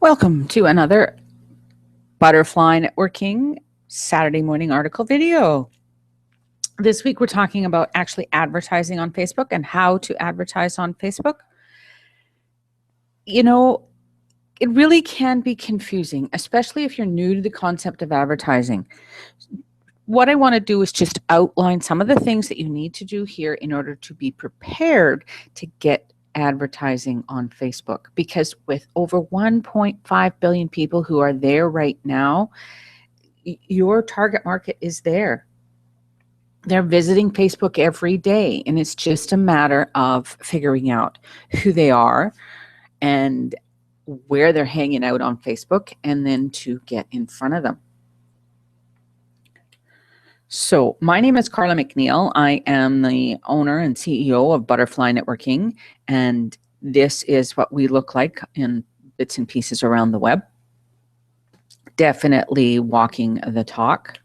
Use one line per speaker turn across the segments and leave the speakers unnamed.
Welcome to another Butterfly Networking Saturday morning article video. This week we're talking about actually advertising on Facebook and how to advertise on Facebook. You know, it really can be confusing, especially if you're new to the concept of advertising. What I want to do is just outline some of the things that you need to do here in order to be prepared to get advertising on Facebook, because with over 1.5 billion people who are there right now, your target market is there. They're visiting Facebook every day, and it's just a matter of figuring out who they are and where they're hanging out on Facebook, and then to get in front of them. So my name is Carla McNeil. I am the owner and CEO of Butterfly Networking, and this is what we look like in bits and pieces around the web. Definitely walking the talk.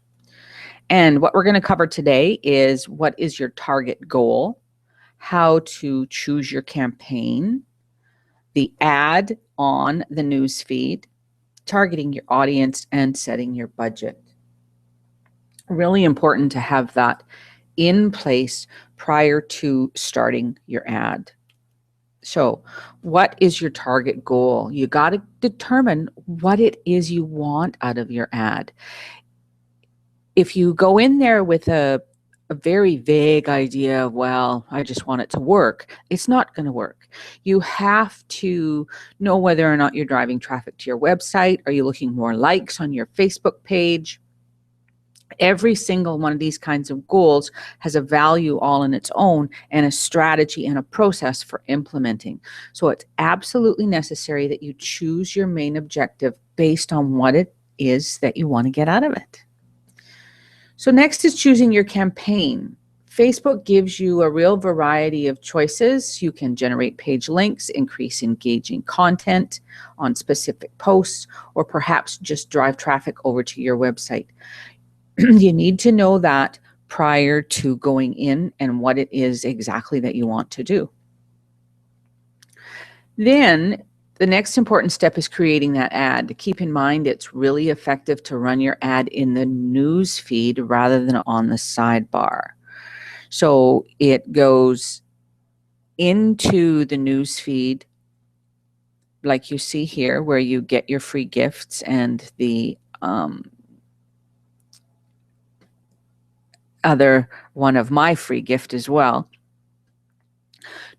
And what we're going to cover today is what is your target goal, how to choose your campaign, the ad on the news feed, targeting your audience, and setting your budget. Really important to have that in place prior to starting your ad. So what is your target goal? You got to determine what it is you want out of your ad. If you go in there with a very vague idea of, well, I just want it to work, it's not going to work. You have to know whether or not you're driving traffic to your website. Are you looking more likes on your Facebook page? Every single one of these kinds of goals has a value all in its own, and a strategy and a process for implementing. So it's absolutely necessary that you choose your main objective based on what it is that you want to get out of it. So next is choosing your campaign. Facebook gives you a real variety of choices. You can generate page links, increase engaging content on specific posts, or perhaps just drive traffic over to your website. You need to know that prior to going in and what it is exactly that you want to do. Then the next important step is creating that ad. Keep in mind, it's really effective to run your ad in the news feed rather than on the sidebar. So it goes into the news feed, like you see here, where you get your free gifts and the other one of my free gift as well,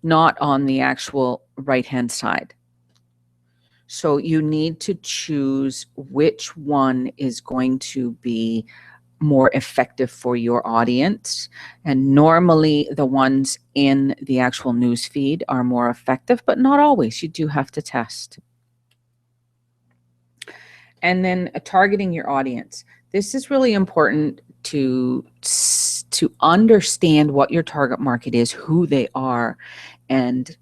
not on the actual right-hand side. So you need to choose which one is going to be more effective for your audience. And normally the ones in the actual news feed are more effective, but not always. You do have to test. And then targeting your audience. This is really important to understand what your target market is, who they are, and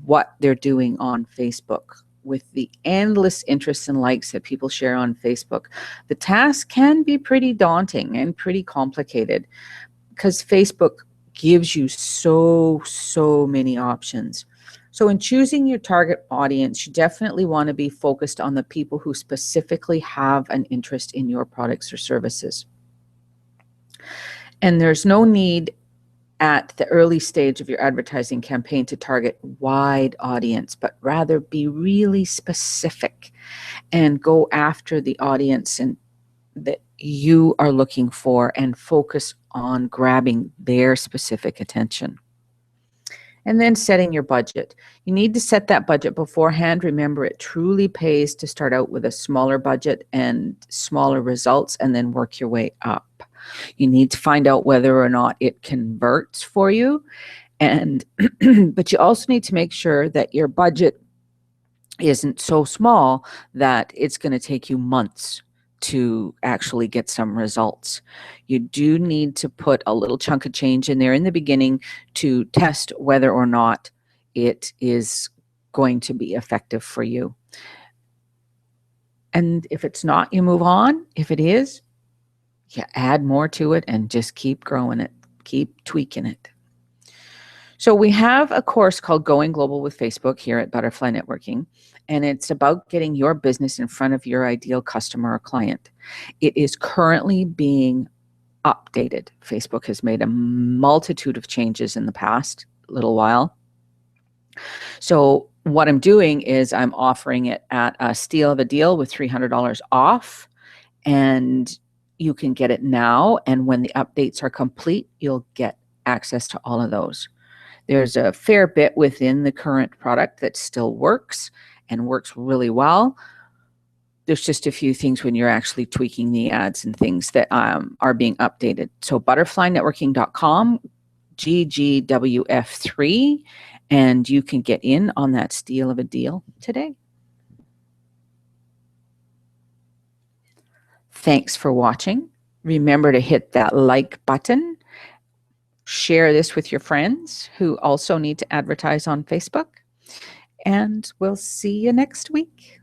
what they're doing on Facebook. With the endless interests and likes that people share on Facebook, the task can be pretty daunting and pretty complicated, because Facebook gives you so many options. So in choosing your target audience, you definitely want to be focused on the people who specifically have an interest in your products or services. And there's no need at the early stage of your advertising campaign to target wide audience, but rather be really specific and go after the audience and that you are looking for, and focus on grabbing their specific attention. And then setting your budget. You need to set that budget beforehand. Remember, it truly pays to start out with a smaller budget and smaller results, and then work your way up. You need to find out whether or not it converts for you. And but you also need to make sure that your budget isn't so small that it's going to take you months to actually get some results. You do need to put a little chunk of change in there in the beginning to test whether or not it is going to be effective for you. And if it's not, you move on. If it is, you add more to it and just keep growing it, keep tweaking it. So we have a course called Going Global with Facebook here at Butterfly Networking. and it's about getting your business in front of your ideal customer or client. It is currently being updated. Facebook has made a multitude of changes in the past little while. So what I'm doing is I'm offering it at a steal of a deal with $300 off, and you can get it now. And when the updates are complete, you'll get access to all of those. There's a fair bit within the current product that still works and works really well. There's just a few things when you're actually tweaking the ads and things that are being updated. So butterflynetworking.com, GGWF3, and you can get in on that steal of a deal today. Thanks for watching. Remember to hit that like button. Share this with your friends who also need to advertise on Facebook. And we'll see you next week.